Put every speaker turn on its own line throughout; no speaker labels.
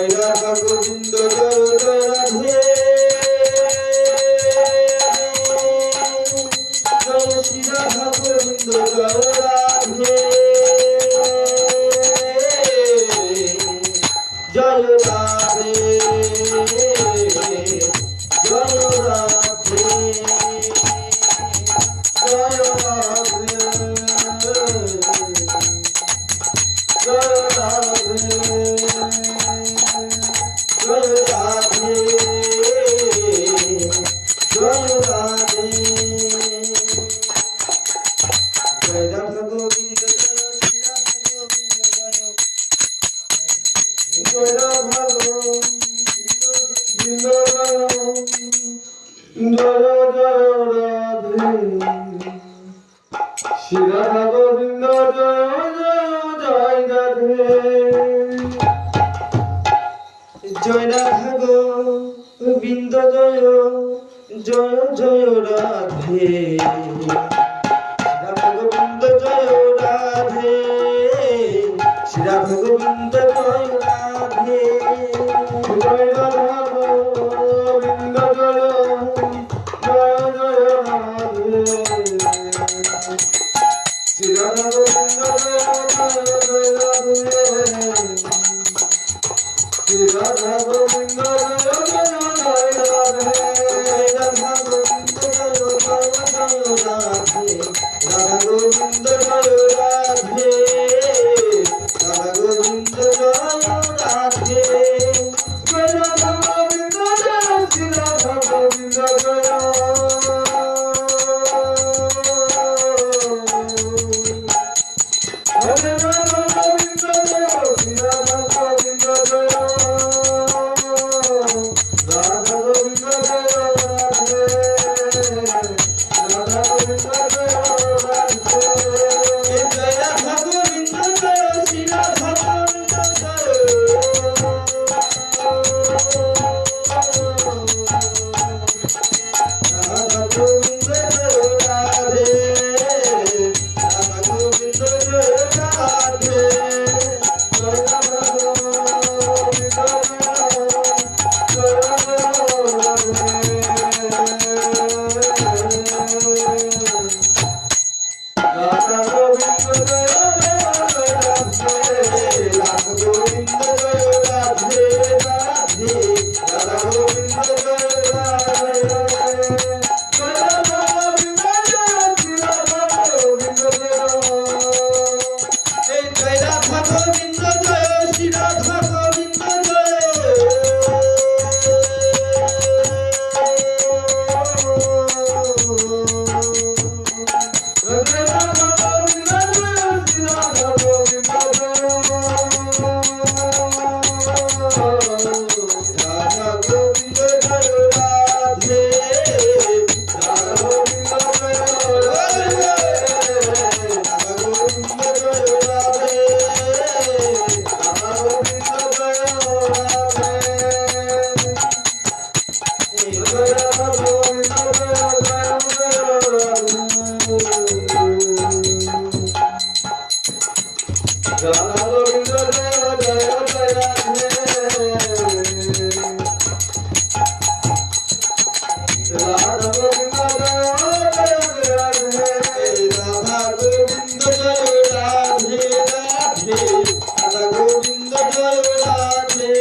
জয় রাধা গোবিন্দ জয় রাধে
জয় রাধা গোবিন্দ জয় জয় জয় রাধে রাধা গোবিন্দ জয় রাধে রাধা গোবিন্দ জয় রাধে
জয় রাধা গোবিন্দ জয় জয় জয় রাধে শ্রী রাধা গোবিন্দ রাধা গোবিন্দ জয় জয় রাধে
রাধা গোবিন্দ জয় রাধে রাধা গোবিন্দ জয় রাধে রাধা গোবিন্দ জয় রাধে
রাধা গোবিন্দ জয় শ্রী রাধা গোবিন্দ জয় হরে রাধা গোবিন্দ জয় শ্রী রাধা গোবিন্দ জয় রাধা গোবিন্দ জয় রাধে রাধা গোবিন্দ জয় রাধে
জয় রাধা গোবিন্দ জয় শ্রী রাধা গোবিন্দ জয় রাধা গোবিন্দ জয় রাধে রাধা গোবিন্দ জয় রাধে রাধা গোবিন্দ জয় রাধে রাধে রাধা গোবিন্দ জয় রাধে জয় রাধা গোবিন্দ জয় শ্রী রাধা গোবিন্দ রাধা গোবিন্দ জয় রাধে রাধা গোবিন্দ জয় রাধে রাধা গোবিন্দ জয় রাধে রাধা গোবিন্দ জয় রাধা গোবিন্দ জয় রাধে রাধে রাধা গোবিন্দ জয় রাধে গোবিন্দ জয় রাধে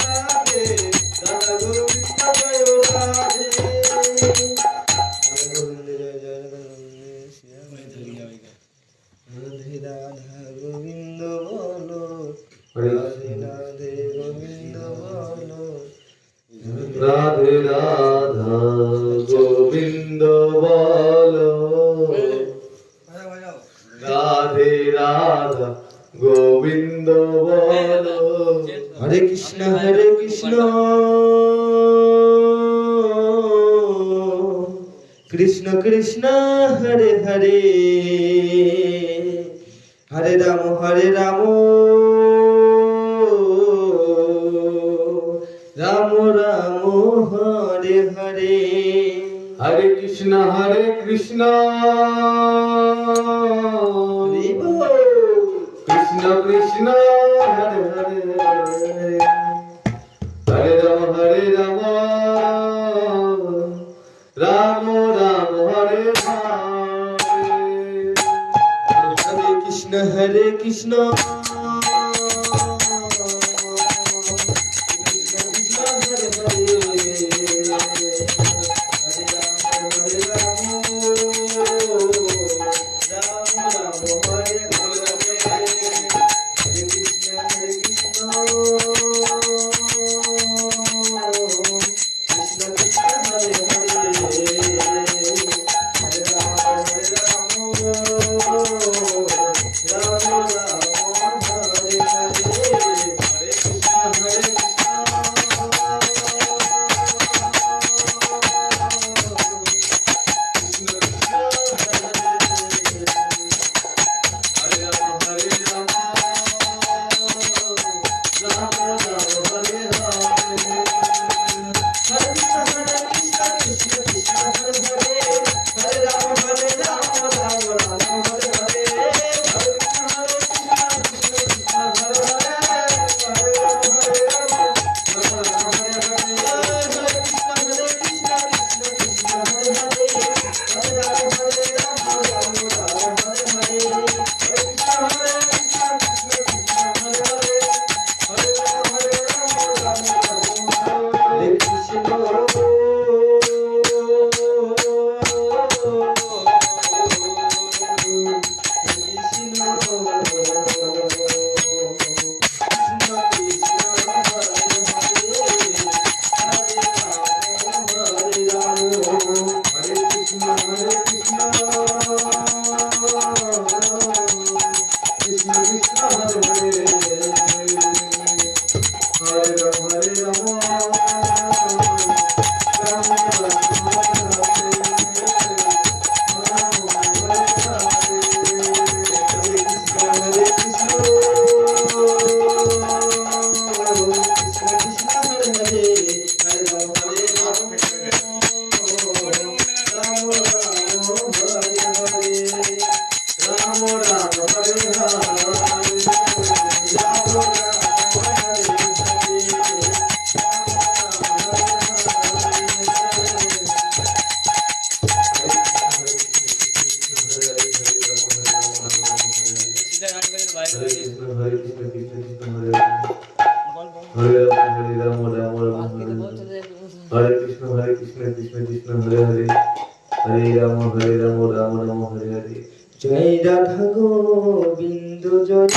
রাধে রাধা গোবিন্দ জয় রাধে গোবিন্দ জয় জয় রাধে রাধা গোবিন্দ বলো রাধে রাধে গোবিন্দ বলো
রাধে রাধা গোবিন্দ বলো রাধে রাধা গোবিন্দ বলো
হরে Krishna Krishna Krishna Hare Hare Hare Ram Ram Ram Hare Hare
Hare Krishna Krishna Krishna Hare Hare Hare Ram Ram Ram Hare Hare
Hare Krishna
Hare Krishna Krishna Krishna Hare Hare Hare Rama Rama Rama Hare Hare
জয় রাধা গোবিন্দ জয়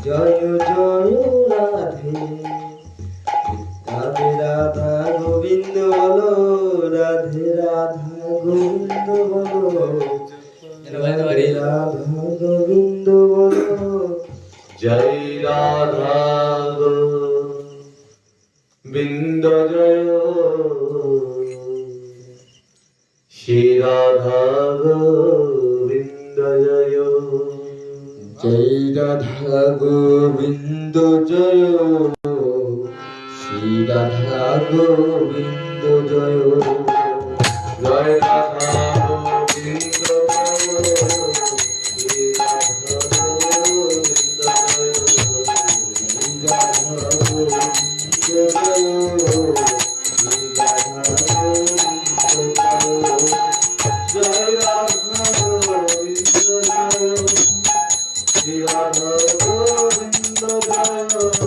জয় জয় রাধে রাধে রাধা গোবিন্দ বলো রাধে রাধা গোবিন্দ বলো রাধে রাধা গোবিন্দ বলো
Jai Radha Govinda Jaya Shri Radha Govinda Jaya
জয় রাধা গোবিন্দ জয় শ্রী রাধা গোবিন্দ জয়
Jai Radha Govinda Jaya Shri Radha Govinda Jaya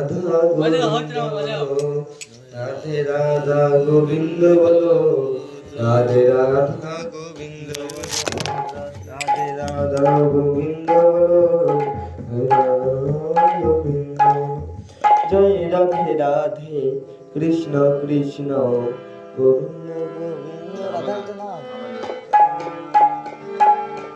Radha Radhe Radha Govinda বলো রাধে রাধা গোবিন্দ রাধে রাধা গোবিন্দ বলো রাধা গোবিন্দ জয় রাধে রাধে কৃষ্ণ কৃষ্ণ গোবিন্দ